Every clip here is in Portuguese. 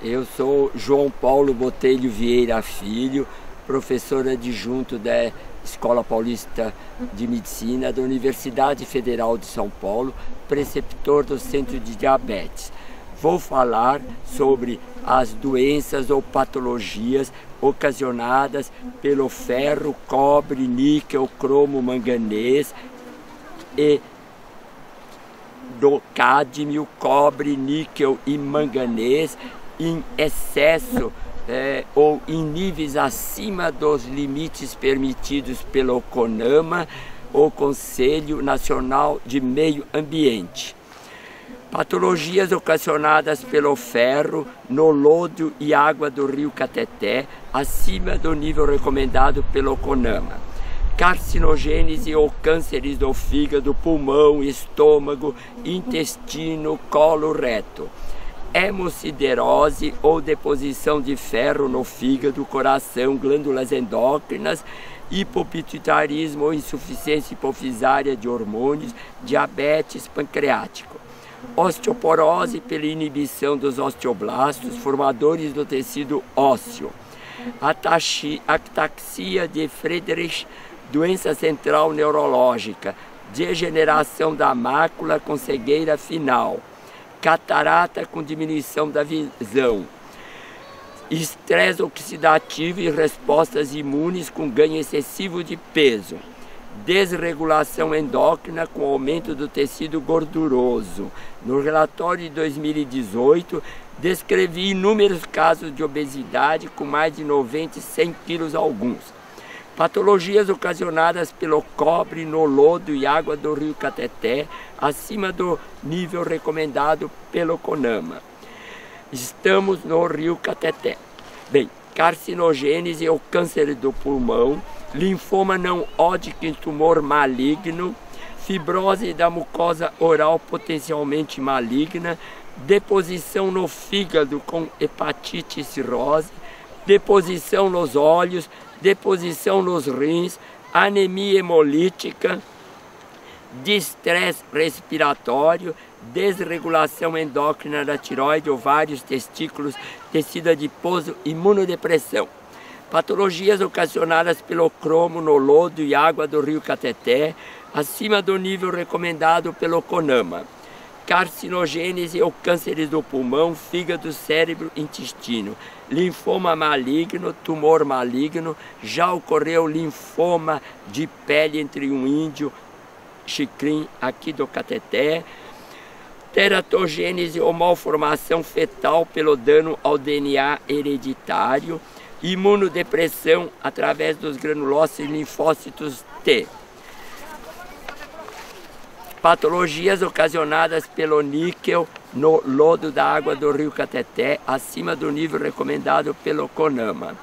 Eu sou João Paulo Botelho Vieira Filho, professor adjunto da Escola Paulista de Medicina da Universidade Federal de São Paulo, preceptor do Centro de Diabetes. Vou falar sobre as doenças ou patologias ocasionadas pelo ferro, cobre, níquel, cromo, manganês e do cádmio, cobre, níquel e manganês em excesso ou em níveis acima dos limites permitidos pelo CONAMA, o Conselho Nacional de Meio Ambiente. Patologias ocasionadas pelo ferro no lodo e água do rio Cateté, acima do nível recomendado pelo CONAMA. Carcinogênese ou cânceres do fígado, pulmão, estômago, intestino, colo, reto. Hemosiderose ou deposição de ferro no fígado, coração, glândulas endócrinas, hipopituitarismo ou insuficiência hipofisária de hormônios, diabetes pancreático. Osteoporose pela inibição dos osteoblastos, formadores do tecido ósseo. Ataxia de Friedreich, doença central neurológica, degeneração da mácula com cegueira final. Catarata com diminuição da visão, estresse oxidativo e respostas imunes com ganho excessivo de peso, desregulação endócrina com aumento do tecido gorduroso. No relatório de 2018, descrevi inúmeros casos de obesidade com mais de 90 e 100 quilos alguns. Patologias ocasionadas pelo cobre no lodo e água do rio Cateté, acima do nível recomendado pelo CONAMA. Estamos no rio Cateté. Bem, carcinogênese ou câncer do pulmão, linfoma não Hodgkin, tumor maligno, fibrose da mucosa oral potencialmente maligna, deposição no fígado com hepatite e cirrose, deposição nos olhos, deposição nos rins, anemia hemolítica, distresse respiratório, desregulação endócrina da tireoide, ovários, testículos, tecido adiposo, imunodepressão. Patologias ocasionadas pelo cromo no lodo e água do rio Cateté, acima do nível recomendado pelo CONAMA. Carcinogênese ou cânceres do pulmão, fígado, cérebro, intestino. Linfoma maligno, tumor maligno, já ocorreu linfoma de pele entre um índio, Xicrim, aqui do Cateté. Teratogênese ou malformação fetal pelo dano ao DNA hereditário. Imunodepressão através dos granulócitos e linfócitos T. Patologias ocasionadas pelo níquel no lodo da água do rio Cateté, acima do nível recomendado pelo CONAMA.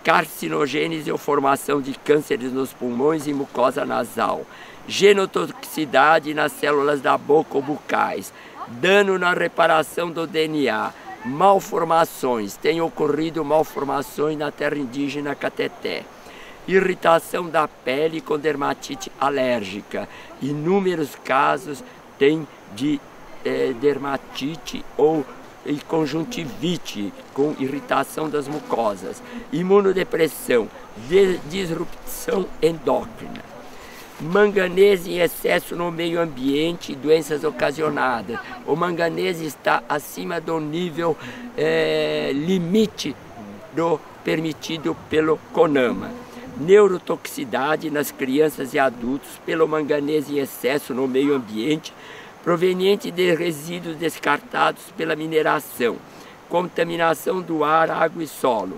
Carcinogênese ou formação de cânceres nos pulmões e mucosa nasal. Genotoxicidade nas células da boca ou bucais. Dano na reparação do DNA. Malformações. Tem ocorrido malformações na terra indígena Cateté. Irritação da pele com dermatite alérgica. Inúmeros casos tem de dermatite ou conjuntivite com irritação das mucosas. Imunodepressão, disrupção endócrina. Manganese em excesso no meio ambiente e doenças ocasionadas. O manganese está acima do nível limite do permitido pelo CONAMA. Neurotoxicidade nas crianças e adultos pelo manganese em excesso no meio ambiente, proveniente de resíduos descartados pela mineração, contaminação do ar, água e solo,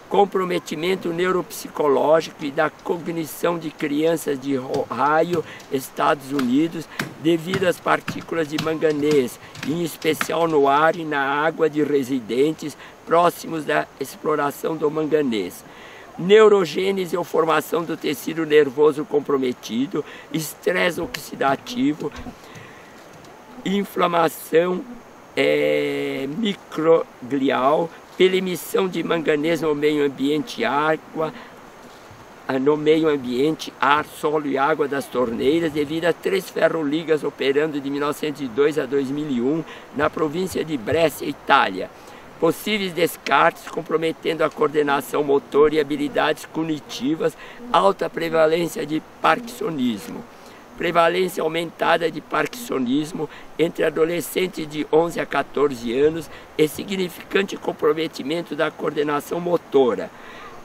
comprometimento neuropsicológico e da cognição de crianças de Ohio, Estados Unidos, devido às partículas de manganês, em especial no ar e na água de residentes próximos da exploração do manganês. Neurogênese ou formação do tecido nervoso comprometido, estresse oxidativo, inflamação microglial, pela emissão de manganês no meio ambiente, ar, solo e água das torneiras, devido a 3 ferroligas operando de 1902 a 2001 na província de Brescia, Itália. Possíveis descartes comprometendo a coordenação motor e habilidades cognitivas, alta prevalência de parkinsonismo. Prevalência aumentada de parkinsonismo entre adolescentes de 11 a 14 anos e significante comprometimento da coordenação motora.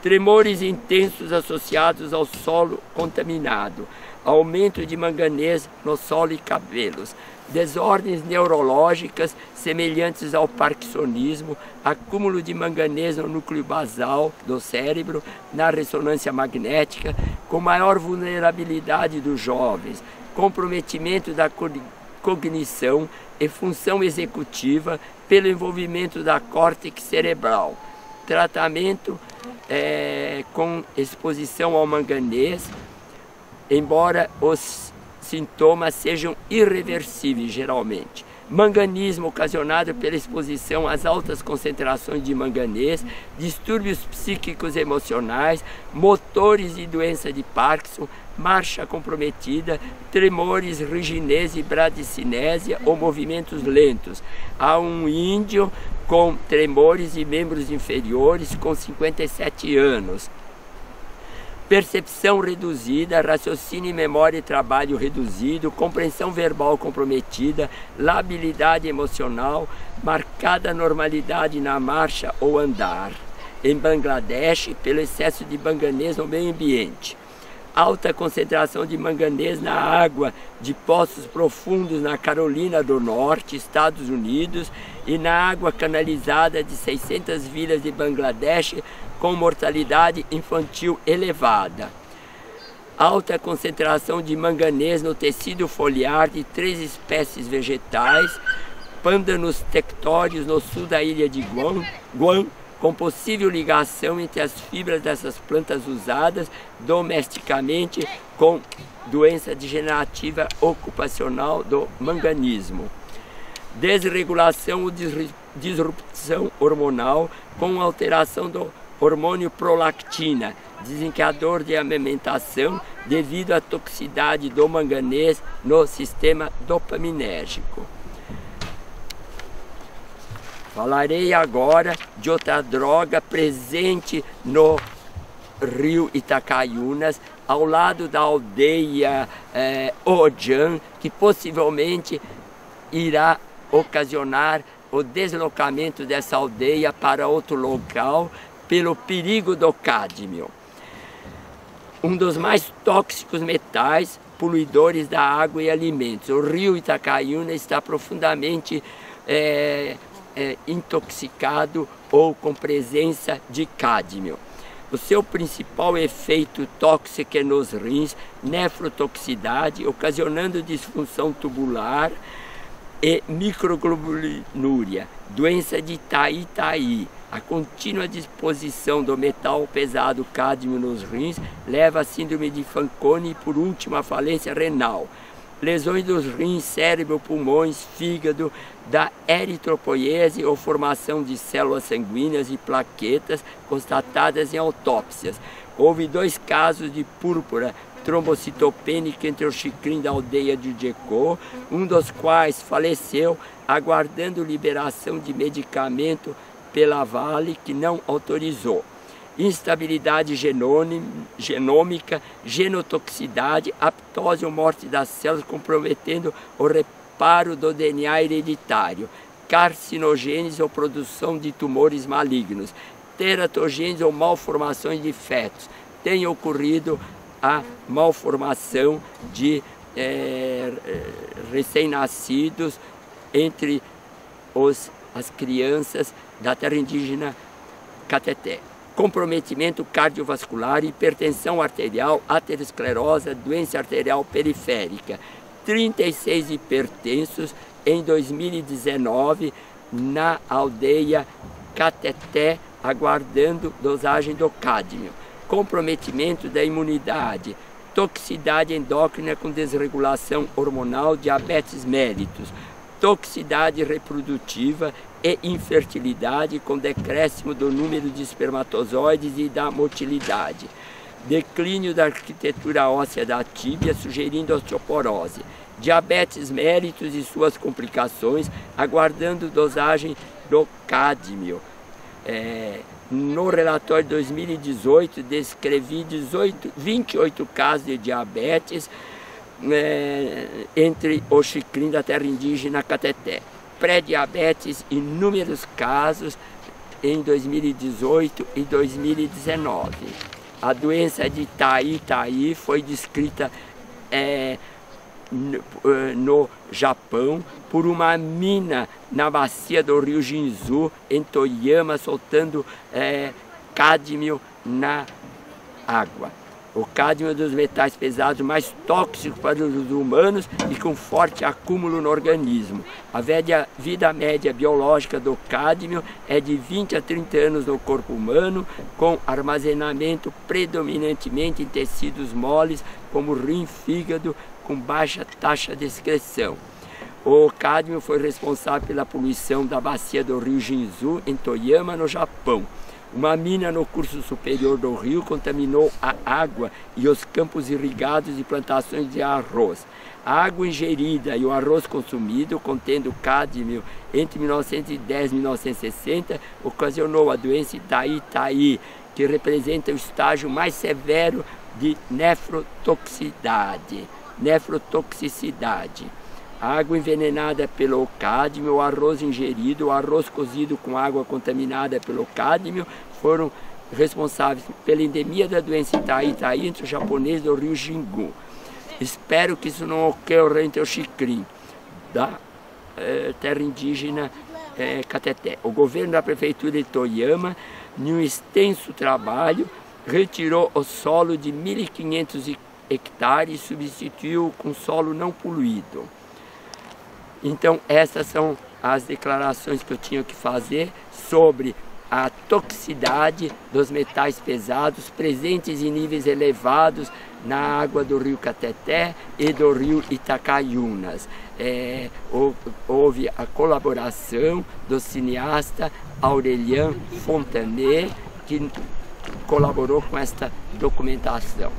Tremores intensos associados ao solo contaminado. Aumento de manganês no solo e cabelos. Desordens neurológicas semelhantes ao parkinsonismo, acúmulo de manganês no núcleo basal do cérebro, na ressonância magnética, com maior vulnerabilidade dos jovens, comprometimento da cognição e função executiva pelo envolvimento da córtex cerebral. Tratamento com exposição ao manganês, embora os sintomas sejam irreversíveis geralmente. Manganismo ocasionado pela exposição às altas concentrações de manganês, distúrbios psíquicos emocionais, motores e doença de Parkinson, marcha comprometida, tremores, rigidez e bradicinésia ou movimentos lentos. Há um índio com tremores e membros inferiores com 57 anos. Percepção reduzida, raciocínio e memória e trabalho reduzido, compreensão verbal comprometida, labilidade emocional, marcada normalidade na marcha ou andar. Em Bangladesh, pelo excesso de manganês no meio ambiente. Alta concentração de manganês na água de poços profundos na Carolina do Norte, Estados Unidos, e na água canalizada de 600 vilas de Bangladesh, com mortalidade infantil elevada. Alta concentração de manganês no tecido foliar de 3 espécies vegetais, pândanos tectórios no sul da ilha de Guam, com possível ligação entre as fibras dessas plantas usadas domesticamente com doença degenerativa ocupacional do manganismo. Desregulação ou disrupção hormonal com alteração do hormônio prolactina, desencadeador de amamentação devido à toxicidade do manganês no sistema dopaminérgico. Falarei agora de outra droga presente no rio Itacaiunas, ao lado da aldeia Ojan, que possivelmente irá ocasionar o deslocamento dessa aldeia para outro local pelo perigo do cádmio. Um dos mais tóxicos metais poluidores da água e alimentos. O rio Itacaiunas está profundamente intoxicado ou com presença de cádmio. O seu principal efeito tóxico é nos rins, nefrotoxicidade, ocasionando disfunção tubular e microglobulinúria, doença de Tai-Tai. A contínua disposição do metal pesado cádmio nos rins leva à síndrome de Fanconi e, por último, à falência renal. Lesões dos rins, cérebro, pulmões, fígado, da eritropoiese ou formação de células sanguíneas e plaquetas constatadas em autópsias. Houve 2 casos de púrpura trombocitopênica entre o xicrim da aldeia de Jecô, um dos quais faleceu aguardando liberação de medicamento pela Vale, que não autorizou. Instabilidade genômica, genotoxicidade, aptose ou morte das células, comprometendo o reparo do DNA hereditário, carcinogênese ou produção de tumores malignos, teratogênese ou malformações de fetos. Tem ocorrido a malformação de recém-nascidos entre as crianças da terra indígena Cateté. Comprometimento cardiovascular, hipertensão arterial, aterosclerose, doença arterial periférica. 36 hipertensos em 2019 na aldeia Cateté, aguardando dosagem do cádmio. Comprometimento da imunidade, toxicidade endócrina com desregulação hormonal, diabetes mellitus, toxicidade reprodutiva e infertilidade com decréscimo do número de espermatozoides e da motilidade. declínio da arquitetura óssea da tíbia, sugerindo osteoporose, diabetes mellitus e suas complicações, aguardando dosagem do cádmio. No relatório de 2018, descrevi 28 casos de diabetes entre o Xicrim da terra indígena Cateté. Pré-diabetes, inúmeros casos em 2018 e 2019. A doença de Tai foi descrita no Japão por uma mina na bacia do rio Jinzu, em Toyama, soltando cádmio na água. O cádmio é um dos metais pesados mais tóxicos para os humanos e com forte acúmulo no organismo. A vida média biológica do cádmio é de 20 a 30 anos no corpo humano, com armazenamento predominantemente em tecidos moles, como rim e fígado, com baixa taxa de excreção. O cádmio foi responsável pela poluição da bacia do rio Jinzu, em Toyama, no Japão. Uma mina no curso superior do rio contaminou a água e os campos irrigados e plantações de arroz. A água ingerida e o arroz consumido, contendo cádmio entre 1910 e 1960, ocasionou a doença Tai, que representa o estágio mais severo de nefrotoxicidade. A água envenenada pelo cádmio, o arroz ingerido, o arroz cozido com água contaminada pelo cádmio foram responsáveis pela endemia da doença Tai entre os japoneses do rio Jingu. Espero que isso não ocorra entre o Xicrim da terra indígena Cateté. O governo da prefeitura de Toyama, em um extenso trabalho, retirou o solo de 1.500 hectares e substituiu com solo não poluído. Então, essas são as declarações que eu tinha que fazer sobre a toxicidade dos metais pesados presentes em níveis elevados na água do rio Cateté e do rio Itacaiunas. Houve a colaboração do cineasta Aurélien Fontanet, que colaborou com esta documentação.